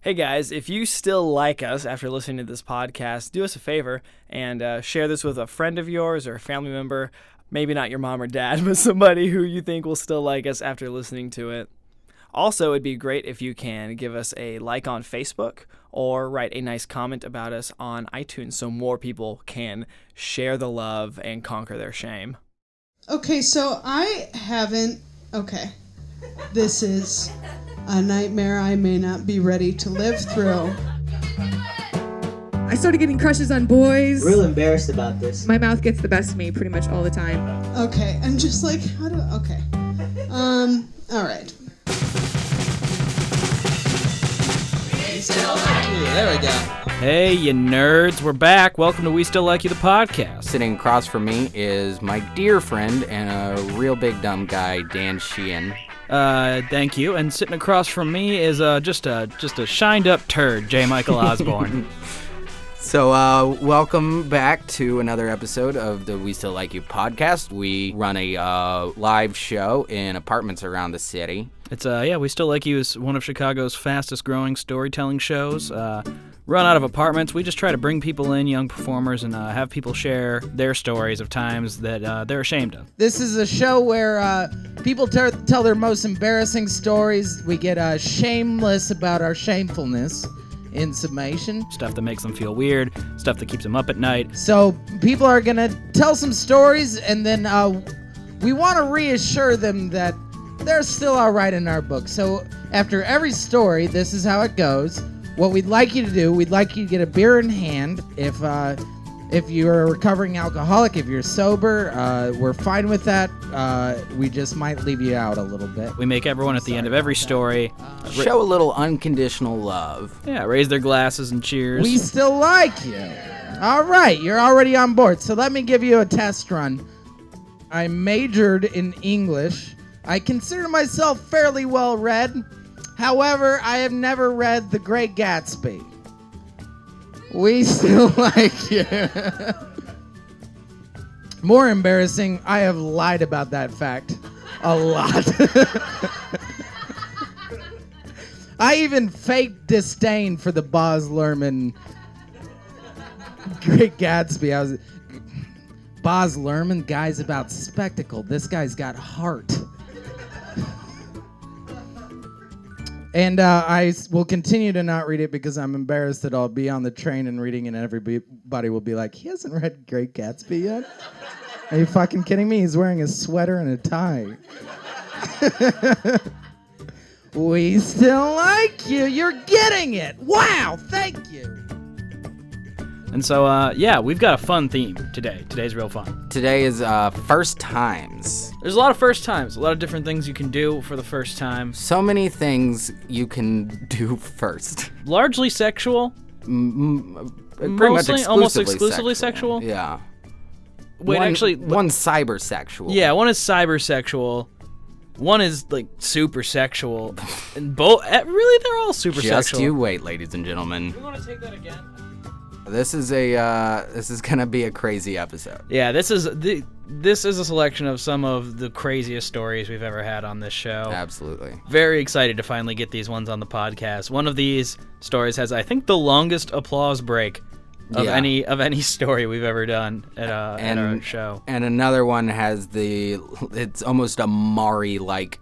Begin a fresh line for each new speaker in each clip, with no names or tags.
Hey guys, if you still like us after listening to this podcast, do us a favor and share this with a friend of yours or a family member. Maybe not your mom or dad, but somebody who you think will still like us after listening to it. Also, it'd be great if you can give us a like on Facebook or write a nice comment about us on iTunes so more people can share the love and conquer their shame.
Okay, so I haven't... Okay. This is a nightmare I may not be ready to live through.
I started getting crushes on boys.
Real embarrassed about this.
My mouth gets the best of me pretty much all the time.
Okay, I'm just like, how do... Okay. All right.
There we go.
Hey, you nerds, we're back. Welcome to We Still Like You, the podcast.
Sitting across from me is my dear friend and a real big dumb guy, Dan Sheehan.
Thank you. And sitting across from me is just a shined up turd, J. Michael Osborne.
So, welcome back to another episode of the We Still Like You podcast. We run a live show in apartments around the city.
It's We Still Like You is one of Chicago's fastest growing storytelling shows. Run out of apartments. We just try to bring people in, young performers, and have people share their stories of times that they're ashamed of.
This is a show where people tell their most embarrassing stories. We get shameless about our shamefulness in summation.
Stuff that makes them feel weird, stuff that keeps them up at night.
So people are going to tell some stories, and then we want to reassure them that they're still all right in our book. So after every story, this is how it goes. What we'd like you to do, we'd like you to get a beer in hand. If you're a recovering alcoholic, if you're sober, we're fine with that. We just might leave you out a little bit.
We make everyone at the end of every story
Show a little unconditional love.
yeah, raise their glasses and cheers.
We still like you. All right, you're already on board. So let me give you a test run. I majored in English. I consider myself fairly well read. However, I have never read The Great Gatsby. We still like you. More embarrassing, I have lied about that fact a lot. I even faked disdain for the Baz Luhrmann Great Gatsby. I was Baz Luhrmann, guy's about spectacle. This guy's got heart. And I will continue to not read it because I'm embarrassed that I'll be on the train and reading it and everybody will be like, he hasn't read Great Gatsby yet? Are you fucking kidding me? He's wearing a sweater and a tie. We still like you. You're getting it. Wow, thank you.
And so, we've got a fun theme today. Today's real fun.
Today is first times.
There's a lot of first times, a lot of different things you can do for the first time.
So many things you can do first.
Largely sexual.
Pretty much
Almost exclusively sexual.
Yeah.
Wait,
one's cybersexual.
Yeah, one is cybersexual. One is like super sexual. And both, really, they're all super sexual.
Just you wait, ladies and gentlemen.
Do you want to take that again?
This is gonna be a crazy episode.
Yeah, this is a selection of some of the craziest stories we've ever had on this show.
Absolutely.
Very excited to finally get these ones on the podcast. One of these stories has, I think, the longest applause break of any story we've ever done at our show.
And another one has it's almost a Mari-like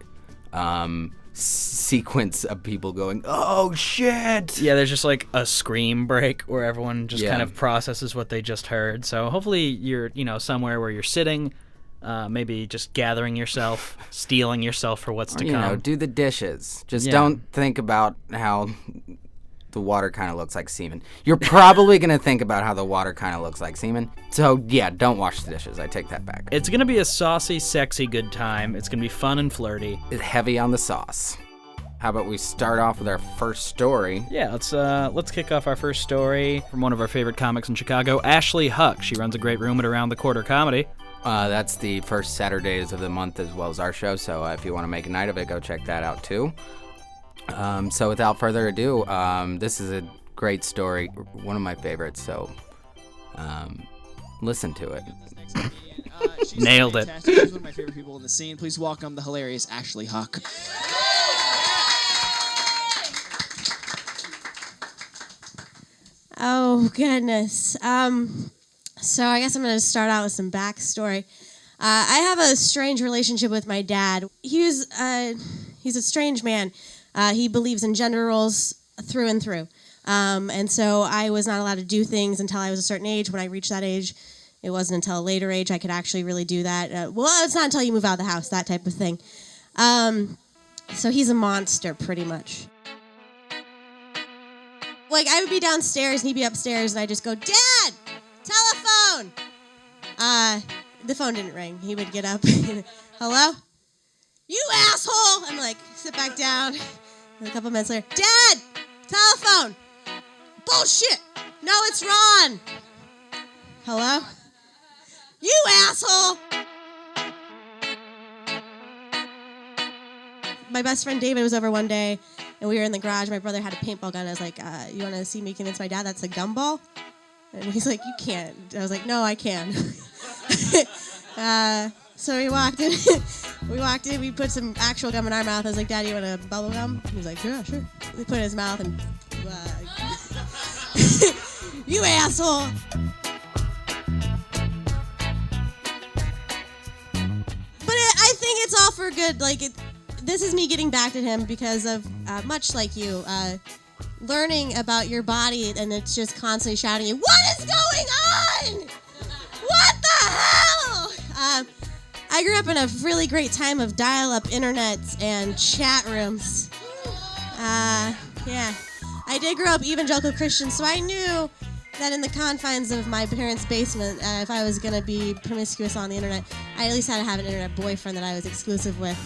sequence of people going, oh shit.
Yeah, there's just like a scream break where everyone just kind of processes what they just heard. So hopefully you're, somewhere where you're sitting, maybe just gathering yourself, steeling yourself for what's to come.
Do the dishes. Just don't think about how the water kind of looks like semen. You're probably going to think about how the water kind of looks like semen. So, yeah, don't wash the dishes. I take that back.
It's going to be a saucy, sexy good time. It's going to be fun and flirty.
It's heavy on the sauce. How about we start off with our first story?
Yeah, let's kick off our first story from one of our favorite comics in Chicago, Ashley Huck. She runs a great room at Around the Quarter Comedy.
That's the first Saturdays of the month as well as our show, so if you want to make a night of it, go check that out too. So without further ado, this is a great story, one of my favorites, so listen to it.
Nailed it.
She's one of my favorite people in the scene. Please welcome the hilarious Ashley Huck.
Oh, goodness. So I guess I'm going to start out with some backstory. I have a strange relationship with my dad. He's a strange man. He believes in gender roles through and through. And so I was not allowed to do things until I was a certain age. When I reached that age, it wasn't until a later age I could actually really do that. Well, it's not until you move out of the house, that type of thing. So he's a monster, pretty much. Like, I would be downstairs and he'd be upstairs, and I'd just go, "Dad, telephone!" The phone didn't ring. He would get up. "Hello? You asshole!" I'm like, sit back down. And a couple minutes later, "Dad, telephone!" "Bullshit! No, it's Ron!" "Hello? You asshole!" My best friend David was over one day, and we were in the garage. My brother had a paintball gun. I was like, "You want to see me convince my dad that's a gumball?" And he's like, "You can't." I was like, "No, I can." So we walked in. We put some actual gum in our mouth. I was like, "Dad, you want a bubble gum?" He was like, "Yeah, sure." We put it in his mouth, and "You asshole!" But I think it's all for good. Like, this is me getting back to him because of, much like you, learning about your body, and it's just constantly shouting at you, "What is going on? What the hell?" I grew up in a really great time of dial-up internet and chat rooms. Yeah. I did grow up evangelical Christian, so I knew that in the confines of my parents' basement, if I was going to be promiscuous on the internet, I at least had to have an internet boyfriend that I was exclusive with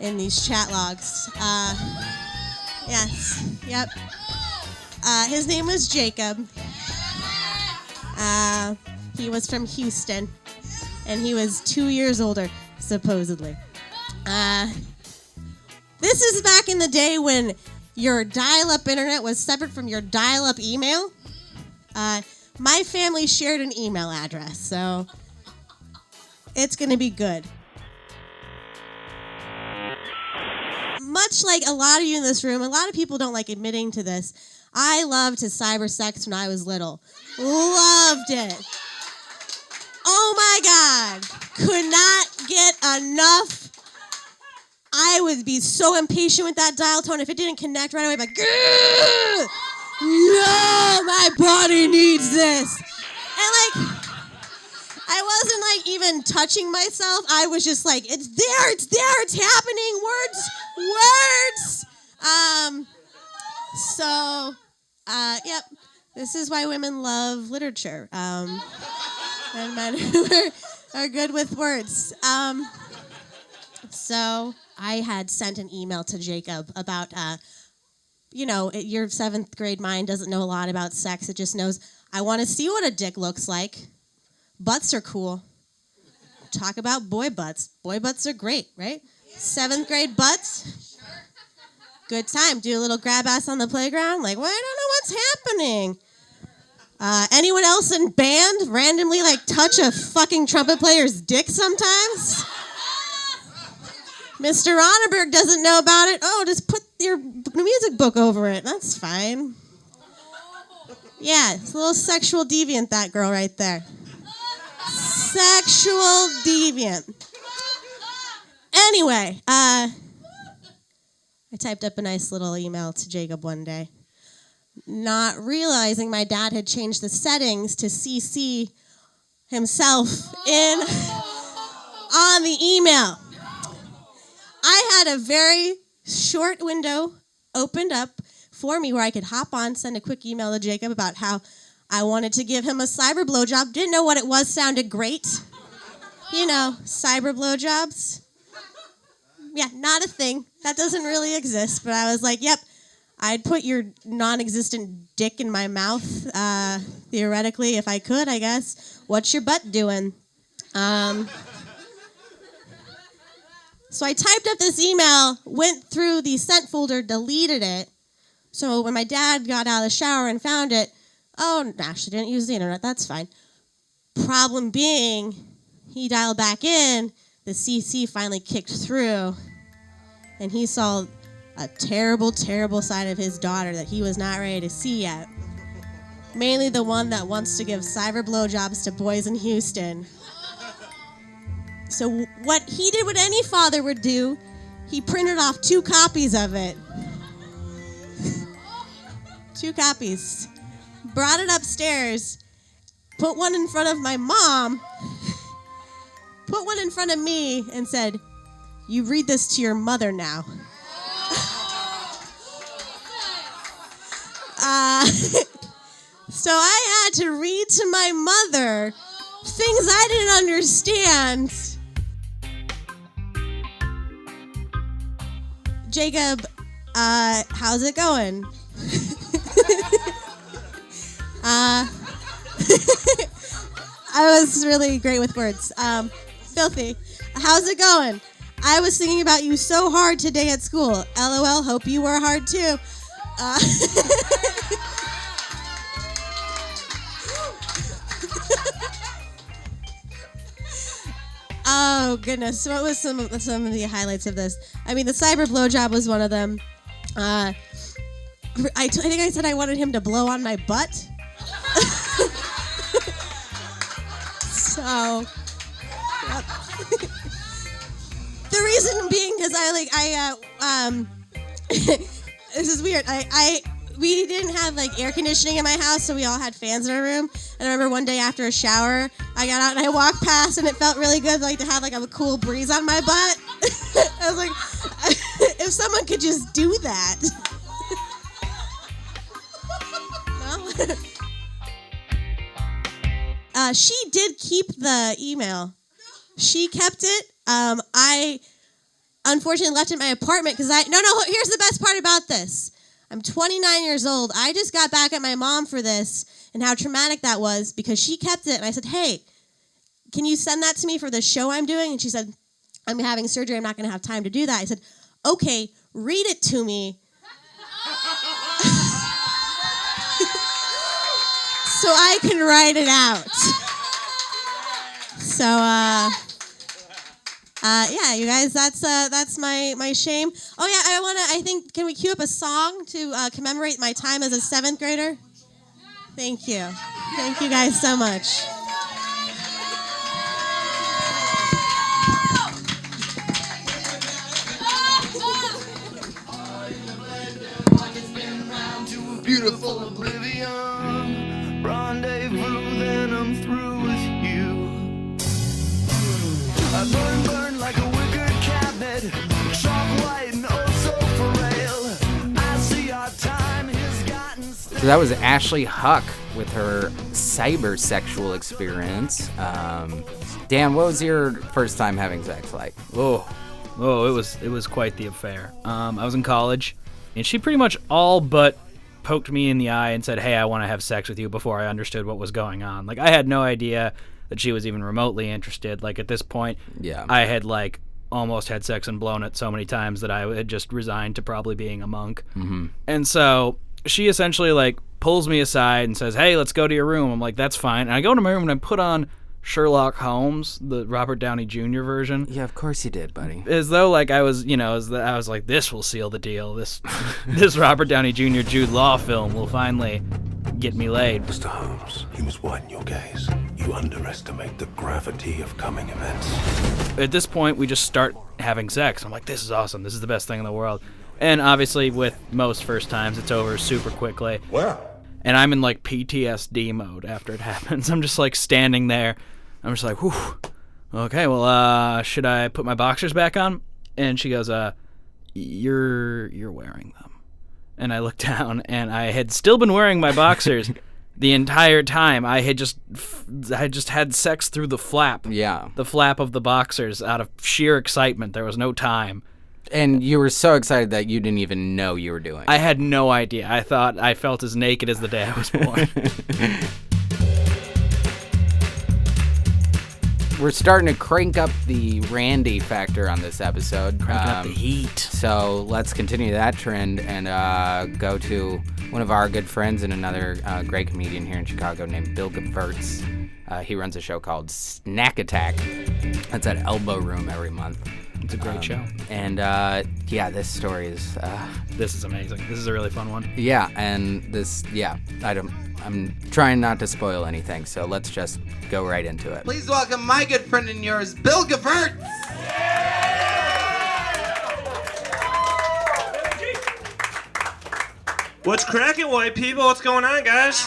in these chat logs. Yes. Yep. His name was Jacob. He was from Houston, and he was 2 years older, supposedly. This is back in the day when your dial-up internet was separate from your dial-up email. My family shared an email address, so it's going to be good. Much like a lot of you in this room, a lot of people don't like admitting to this, I loved to cyber sex when I was little. Loved it. Oh my God. Could not get enough. I would be so impatient with that dial tone. If it didn't connect right away, I'd be like, "Grr! No, my body needs this." And like, I wasn't like even touching myself. I was just like, it's there, it's happening. Words. Yep. This is why women love literature. And men who are good with words. So I had sent an email to Jacob about, your 7th grade mind doesn't know a lot about sex. It just knows, I want to see what a dick looks like. Butts are cool. Talk about boy butts. Boy butts are great, right? 7th grade butts. Good time. Do a little grab ass on the playground. Like, well, I don't know what's happening. Anyone else in band randomly touch a fucking trumpet player's dick sometimes? Mr. Ronneberg doesn't know about it. Oh, just put your music book over it. That's fine. Yeah, it's a little sexual deviant, that girl right there. Sexual deviant. Anyway, I typed up a nice little email to Jacob one day, not realizing my dad had changed the settings to CC himself in on the email. I had a very short window opened up for me where I could hop on, send a quick email to Jacob about how I wanted to give him a cyber blowjob. Didn't know what it was, sounded great. Cyber blowjobs. Yeah, not a thing. That doesn't really exist. But I was like, yep, I'd put your non-existent dick in my mouth, theoretically, if I could, I guess. What's your butt doing? So I typed up this email, went through the sent folder, deleted it. So when my dad got out of the shower and found it, oh, Ashley didn't use the internet, that's fine. Problem being, he dialed back in, the CC finally kicked through, and he saw a terrible, terrible side of his daughter that he was not ready to see yet. mainly the one that wants to give cyber blowjobs to boys in Houston. So what he did, what any father would do, he printed off 2 copies of it. 2 copies. Brought it upstairs, put one in front of my mom, put one in front of me, and said, "You read this to your mother now." So I had to read to my mother things I didn't understand. Jacob, how's it going? I was really great with words. Filthy, how's it going? I was thinking about you so hard today at school. LOL, hope you were hard too. Oh goodness, what was some of the highlights of this? I mean, the cyber blowjob was one of them. I think I said I wanted him to blow on my butt. So, yep. The reason being because this is weird. We didn't have like air conditioning in my house, so we all had fans in our room. And I remember one day after a shower, I got out and I walked past, and it felt really good, like to have like a cool breeze on my butt. I was like, if someone could just do that. No? She did keep the email. She kept it. I unfortunately left it in my apartment because here's the best part about this. I'm 29 years old. I just got back at my mom for this and how traumatic that was because she kept it. And I said, "Hey, can you send that to me for the show I'm doing?" And she said, "I'm having surgery. I'm not going to have time to do that." I said, "Okay, read it to me." So I can write it out. So, yeah, you guys, that's my shame. Oh yeah, can we cue up a song to commemorate my time as a 7th grader? Thank you. Thank you guys so much.
Beautiful oblivion, rendezvous, then I'm through with you. I burn like a wicker cabinet, chalk white and oh so frail. I see our time has gotten stale.
So that was Ashley Huck with her cyber-sexual experience. Dan, what was your first time having sex like?
Oh, it was quite the affair. I was in college, and she pretty much all but poked me in the eye and said, "Hey, I want to have sex with you," before I understood what was going on. Like, I had no idea that she was even remotely interested. Like, at this point,
Yeah.
I had like almost had sex and blown it so many times that I had just resigned to probably being a monk.
Mm-hmm.
And so she essentially like pulls me aside and says, "Hey, let's go to your room." I'm like, "That's fine." And I go to my room and I put on Sherlock Holmes, the Robert Downey Jr. version.
Yeah, of course you did, buddy.
As though like I was, I was like, this will seal the deal. This Robert Downey Jr. Jude Law film will finally get me laid.
Mr. Holmes, you must widen your gaze. You underestimate the gravity of coming events.
At this point, we just start having sex. I'm like, this is awesome. This is the best thing in the world. And obviously, with most first times, it's over super quickly.
Wow.
And I'm in like PTSD mode after it happens. I'm just like standing there. I'm just like, whew. Okay, well, should I put my boxers back on? And she goes, you're wearing them. And I look down, and I had still been wearing my boxers the entire time. I just had sex through the flap.
Yeah.
The flap of the boxers out of sheer excitement. There was no time.
And you were so excited that you didn't even know you were doing it.
I had no idea. I thought I felt as naked as the day I was born.
We're starting to crank up the Randy factor on this episode.
Cranking up the heat.
So let's continue that trend and go to one of our good friends and another great comedian here in Chicago named Bill Gevirtz. He runs a show called Snack Attack. That's at Elbow Room every month.
It's a great show.
And yeah, this story is.
This is amazing. This is a really fun one.
Yeah, and I'm trying not to spoil anything, so let's just go right into it.
Please welcome my good friend and yours, Bill Gewirtz.
What's cracking, white people? What's going on, guys?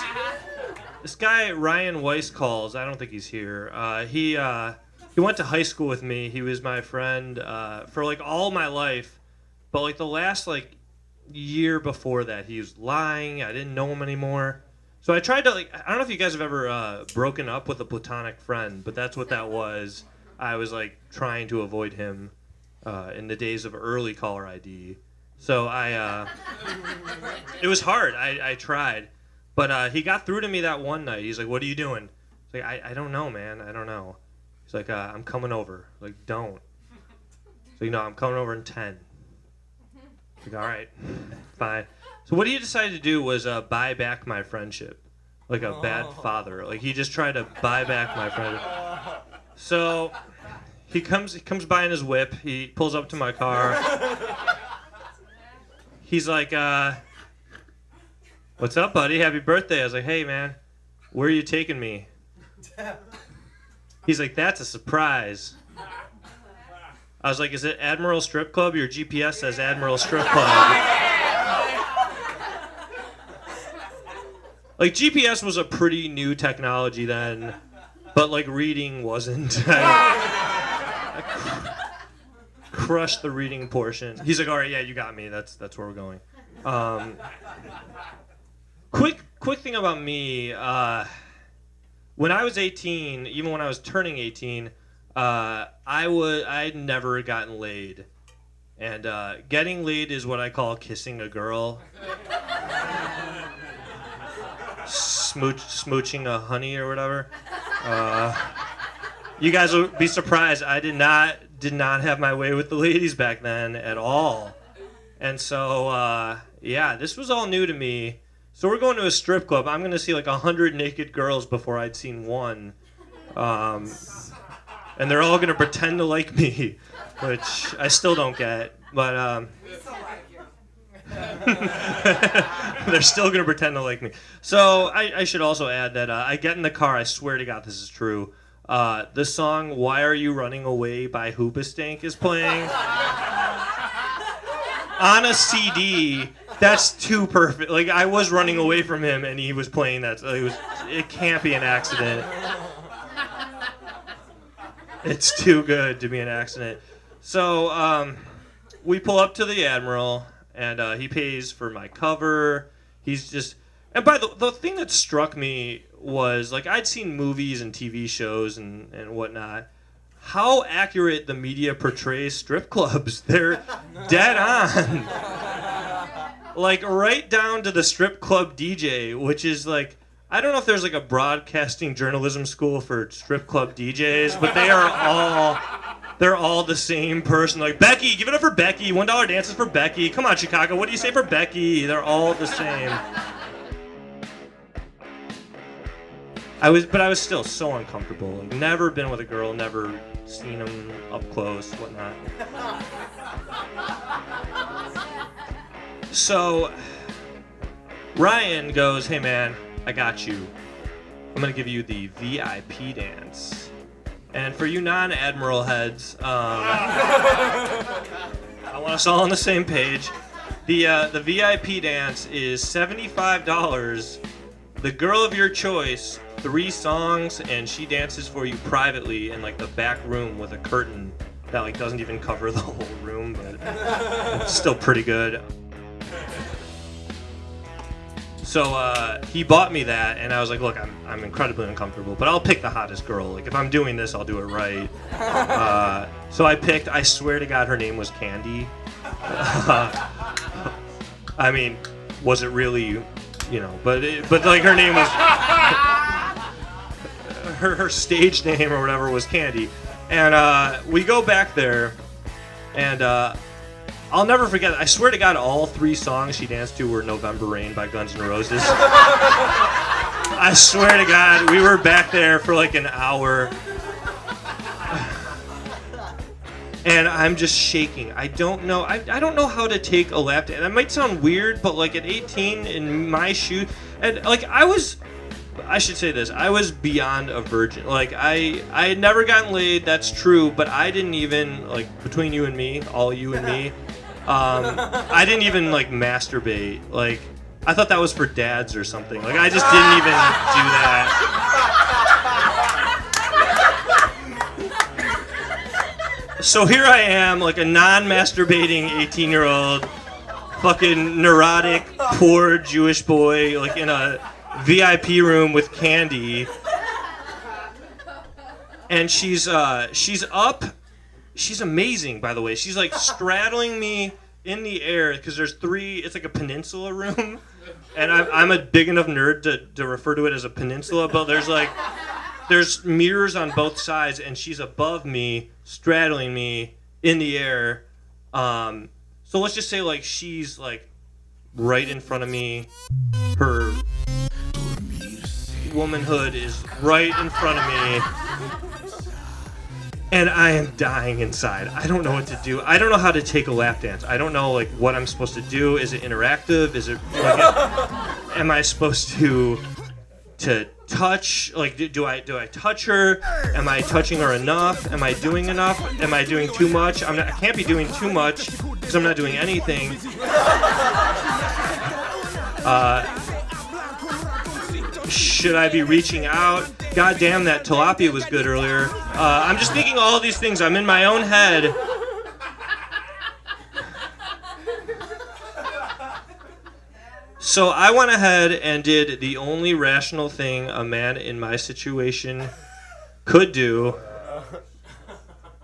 This guy Ryan Weiss calls. I don't think he's here. He went to high school with me. He was my friend for like all my life, but like the last like year before that, he was lying. I didn't know him anymore. So I tried to I don't know if you guys have ever broken up with a platonic friend, but that's what that was. I was like trying to avoid him in the days of early caller ID. So it was hard. I tried, but he got through to me that one night. He's like, "What are you doing?" I was like, I don't know, man. I don't know. He's like, "I'm coming over." Like, don't. So I'm coming over in 10. Like, all right, fine. So what he decided to do was buy back my friendship, like a bad father. Like he just tried to buy back my friendship. So he comes by in his whip. He pulls up to my car. He's like, "What's up, buddy? Happy birthday." I was like, "Hey, man, where are you taking me?" He's like, "That's a surprise." I was like, "Is it Admiral Strip Club? Your GPS says Admiral Strip Club." Like, GPS was a pretty new technology then, but, like, reading wasn't. I crushed the reading portion. He's like, "All right, yeah, you got me. That's where we're going." Quick thing about me. When I was 18, even when I was turning 18, I'd never gotten laid, and getting laid is what I call kissing a girl. Smooching a honey or whatever. You guys will be surprised. I did not have my way with the ladies back then at all. And so, yeah, this was all new to me. So we're going to a strip club. I'm going to see like 100 naked girls before I'd seen one. And they're all going to pretend to like me, which I still don't get. But they're still going to pretend to like me. So I should also add that I get in the car. I swear to God this is true. The song "Why Are You Running Away" by Hoobastank is playing on a CD. That's too perfect. Like, I was running away from him and he was playing that. It can't be an accident. It's too good to be an accident. So we pull up to the Admiral and he pays for my cover. He's just, and by the thing that struck me was, like, I'd seen movies and TV shows and whatnot. How accurate the media portrays strip clubs. They're dead on. Like, right down to the strip club DJ, which is, like, I don't know if there's, like, a broadcasting journalism school for strip club DJs, but they're all the same person. Like, Becky, give it up for Becky. $1 dances for Becky. Come on, Chicago. What do you say for Becky? They're all the same. I was still so uncomfortable. Like, never been with a girl, never seen them up close, whatnot. So Ryan goes, "Hey man, I got you. I'm gonna give you the VIP dance." And for you non-Admiral heads, I want us all on the same page. The VIP dance is $75. The girl of your choice, 3 songs, and she dances for you privately in like the back room with a curtain that like doesn't even cover the whole room, but it's still pretty good. So he bought me that, and I was like, "Look, I'm incredibly uncomfortable, but I'll pick the hottest girl. Like, if I'm doing this, I'll do it right." So I swear to God, her name was Candy. I mean, was it really, but like her name was, her stage name or whatever was Candy. And we go back there, and I'll never forget. I swear to God, all 3 songs she danced to were "November Rain" by Guns N' Roses. I swear to God, we were back there for like an hour. and I'm just shaking. I don't know. I don't know how to take a lap dance. That might sound weird, but like at 18 in my shoe, and like I should say this. I was beyond a virgin. Like I had never gotten laid. That's true, but I didn't even like between you and me, all you and me. I didn't even like masturbate. Like I thought that was for dads or something. Like I just didn't even do that. So here I am, like a non-masturbating 18-year-old, fucking neurotic, poor Jewish boy, like in a VIP room with candy. And she's up. She's amazing, by the way. She's like straddling me in the air because there's three. It's like a peninsula room, and I'm a big enough nerd to refer to it as a peninsula. But there's mirrors on both sides, and she's above me, straddling me in the air. So let's just say like she's like right in front of me. Her womanhood is right in front of me. And I am dying inside. I don't know what to do. I don't know how to take a lap dance. I don't know like what I'm supposed to do. Is it interactive? Is it like, am I supposed to touch? Like do I touch her? Am I touching her enough? Am I doing enough? Am I doing too much? I can't be doing too much because I'm not doing anything. Should I be reaching out? God damn, that tilapia was good earlier. I'm just thinking all these things. I'm in my own head. So I went ahead and did the only rational thing a man in my situation could do.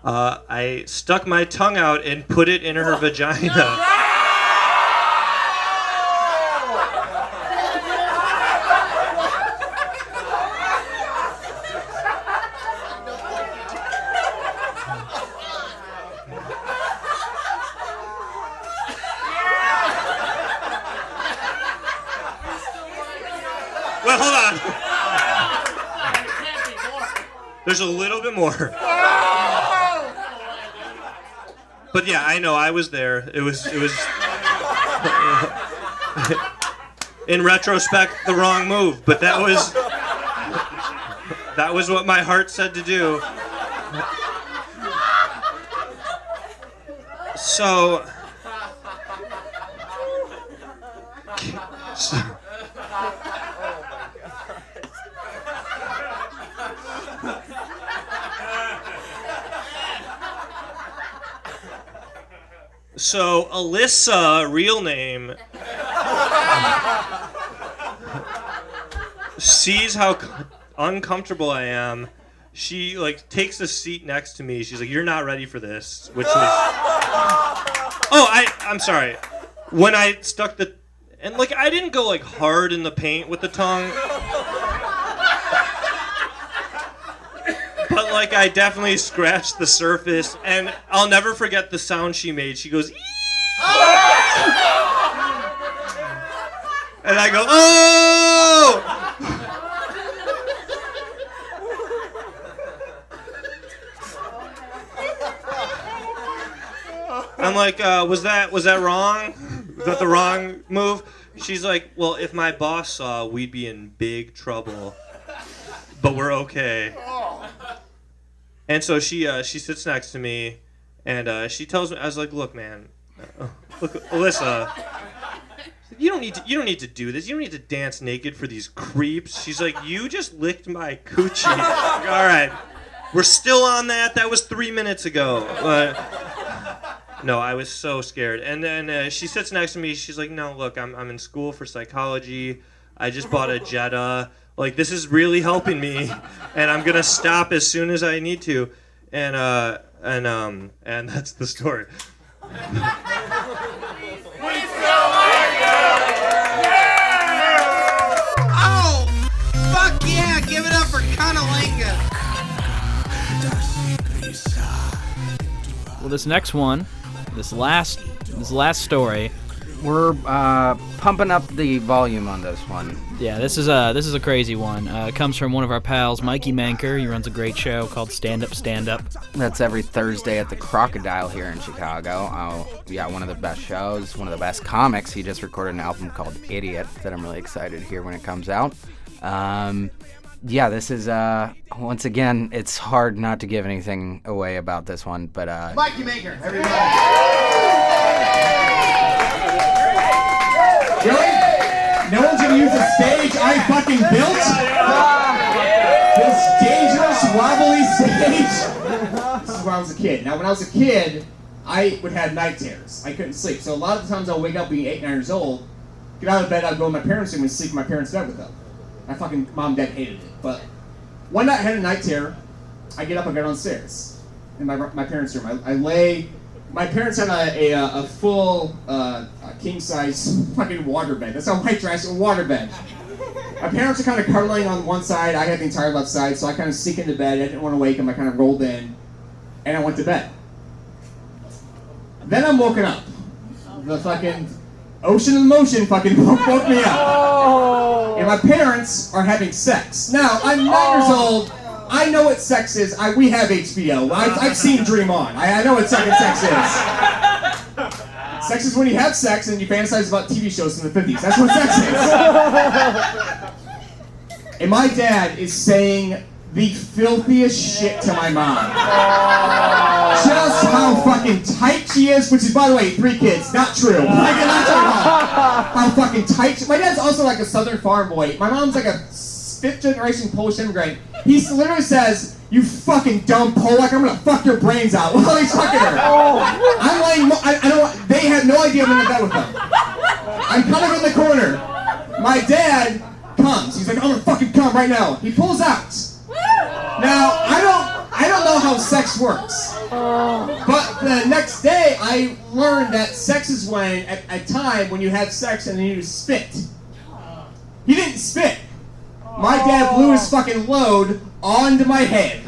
I stuck my tongue out and put it in her vagina. Well, hold on. There's a little bit more. But yeah, I know I was there. It was in retrospect the wrong move, but that was what my heart said to do. So So Alyssa, real name, sees how uncomfortable I am. She like takes a seat next to me. She's like, "You're not ready for this," which was. Oh, I'm sorry. When I stuck the, and like I didn't go like hard in the paint with the tongue. But like I definitely scratched the surface, and I'll never forget the sound she made. She goes, "Ee!" And I go, "Oh!" I'm like, was that wrong? Was that the wrong move? She's like, "Well, if my boss saw, we'd be in big trouble, but we're okay." And so she sits next to me, and she tells me, I was like, "Look, man, look, Alyssa, you don't need to do this. You don't need to dance naked for these creeps." She's like, "You just licked my coochie." Like, all right, we're still on that. That was 3 minutes ago. No, I was so scared. And then she sits next to me. She's like, "No, look, I'm in school for psychology. I just bought a Jetta. Like, this is really helping me, and I'm gonna stop as soon as I need to." And that's the story.
Oh, fuck yeah! Give it up for Conalinga.
Well, this next one, this last story,
We're pumping up the volume on this one.
Yeah, this is a crazy one. It comes from one of our pals, Mikey Manker. He runs a great show called Stand Up, Stand Up.
That's every Thursday at the Crocodile here in Chicago. Yeah, one of the best shows, one of the best comics. He just recorded an album called Idiot that I'm really excited to hear when it comes out. Yeah, this is, once again, it's hard not to give anything away about this one, but,
Mikey Manker, everybody. Really? No one's gonna use the stage I fucking built? This dangerous, wobbly stage? This is when I was a kid. Now, when I was a kid, I would have night terrors. I couldn't sleep. So a lot of the times I'll wake up being 8, 9 years old, get out of bed, I'd go in my parents' room and sleep in my parents' bed with them. My fucking mom and dad hated it. But one night I had a night terror. I get up, I go downstairs in my parents' room. I lay. My parents had a full king-size fucking waterbed. That's how white trash, a waterbed. My parents are kind of cuddling on one side. I had the entire left side, so I kind of sneak into bed. I didn't want to wake them. I kind of rolled in, and I went to bed. Then I'm woken up. The fucking ocean of motion fucking woke me up. And my parents are having sex. Now, I'm 9 years old. I know what sex is. We have HBO. I've seen Dream On. I know what sex is. Sex is when you have sex and you fantasize about TV shows from the 50s. That's what sex is. And my dad is saying the filthiest shit to my mom. Just how fucking tight she is, which is, by the way, 3 kids. Not true. Not true. How fucking tight my dad's also like a southern farm boy. My mom's like a 5th generation Polish immigrant. He literally says, "You fucking dumb Polak, I'm gonna fuck your brains out," while he's fucking her. I'm like, I don't. They have no idea I'm in the bed with them. I'm kind of in the corner. My dad comes. He's like, "I'm gonna fucking come right now." He pulls out. Now I don't know how sex works, but the next day I learned that sex is when at a time when you have sex and then you spit. He didn't spit. My dad blew his fucking load onto my head.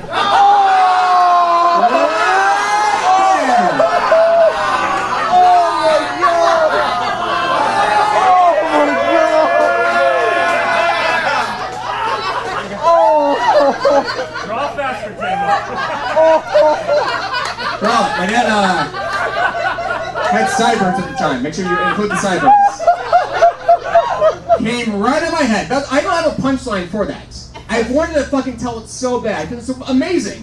Draw faster, Taylor.
Bro, my dad had sideburns at the time. Make sure you include the sideburns. Came right in my head. I don't have a punchline for that. I wanted to fucking tell it so bad because it's amazing.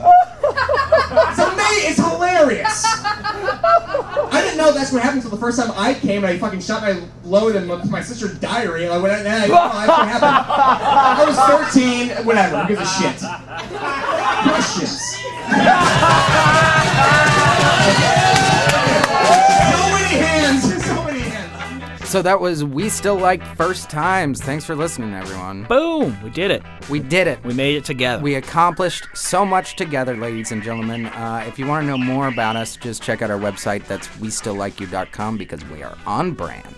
It's hilarious. I didn't know that's what happened until the first time I came and I fucking shot my load in my sister's diary and I went, nah, I didn't know that actually happened. I was 13, whatever, who gives a shit. Questions. So many hands.
So that was We Still Like First Times. Thanks for listening, everyone.
Boom! We did it.
We did it.
We made it together.
We accomplished so much together, ladies and gentlemen. If you want to know more about us, just check out our website. That's WeStillLikeYou.com because we are on brand.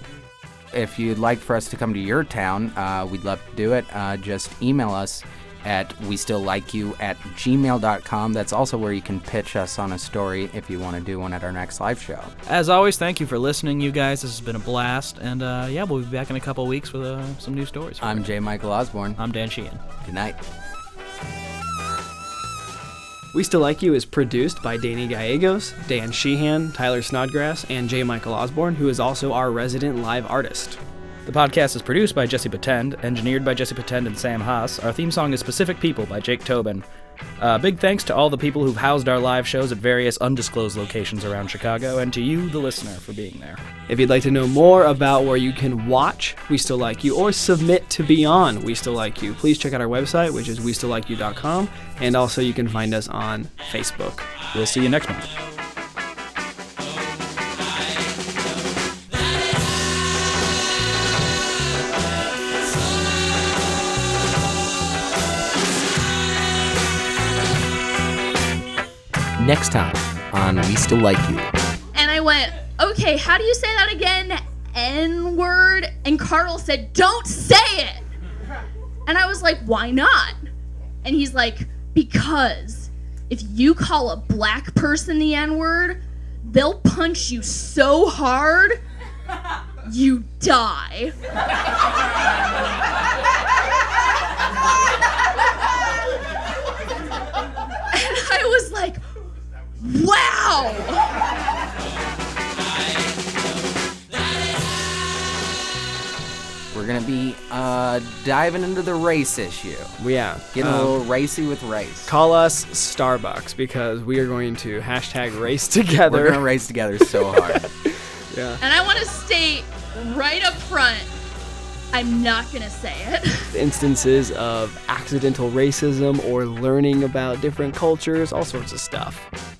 If you'd like for us to come to your town, we'd love to do it. Just email us at WeStillLikeYou@gmail.com. That's also where you can pitch us on a story if you want to do one at our next live show.
As always, thank you for listening, you guys. This has been a blast. And yeah, we'll be back in a couple of weeks with some new stories.
I'm J. Michael Osborne.
I'm Dan Sheehan.
Good night.
We Still Like You is produced by Danny Gallegos, Dan Sheehan, Tyler Snodgrass, and J. Michael Osborne, who is also our resident live artist.
The podcast is produced by Jesse Patend, engineered by Jesse Patend and Sam Haas. Our theme song is Specific People by Jake Tobin. Big thanks to all the people who've housed our live shows at various undisclosed locations around Chicago, and to you, the listener, for being there.
If you'd like to know more about where you can watch We Still Like You or submit to be on We Still Like You, please check out our website, which is WeStillLikeYou.com, and also you can find us on Facebook.
We'll see you next month.
Next time on We Still Like You.
And I went, okay, how do you say that again? N-word? And Carl said, don't say it! And I was like, why not? And he's like, because if you call a black person the N-word, they'll punch you so hard, you die. And I was like, wow.
We're gonna be diving into the race issue.
Yeah.
Getting a little racy with race.
Call us Starbucks because we are going to hashtag race together.
We're gonna race together so hard.
Yeah.
And I want to state right up front, I'm not gonna say it.
Instances of accidental racism or learning about different cultures, all sorts of stuff.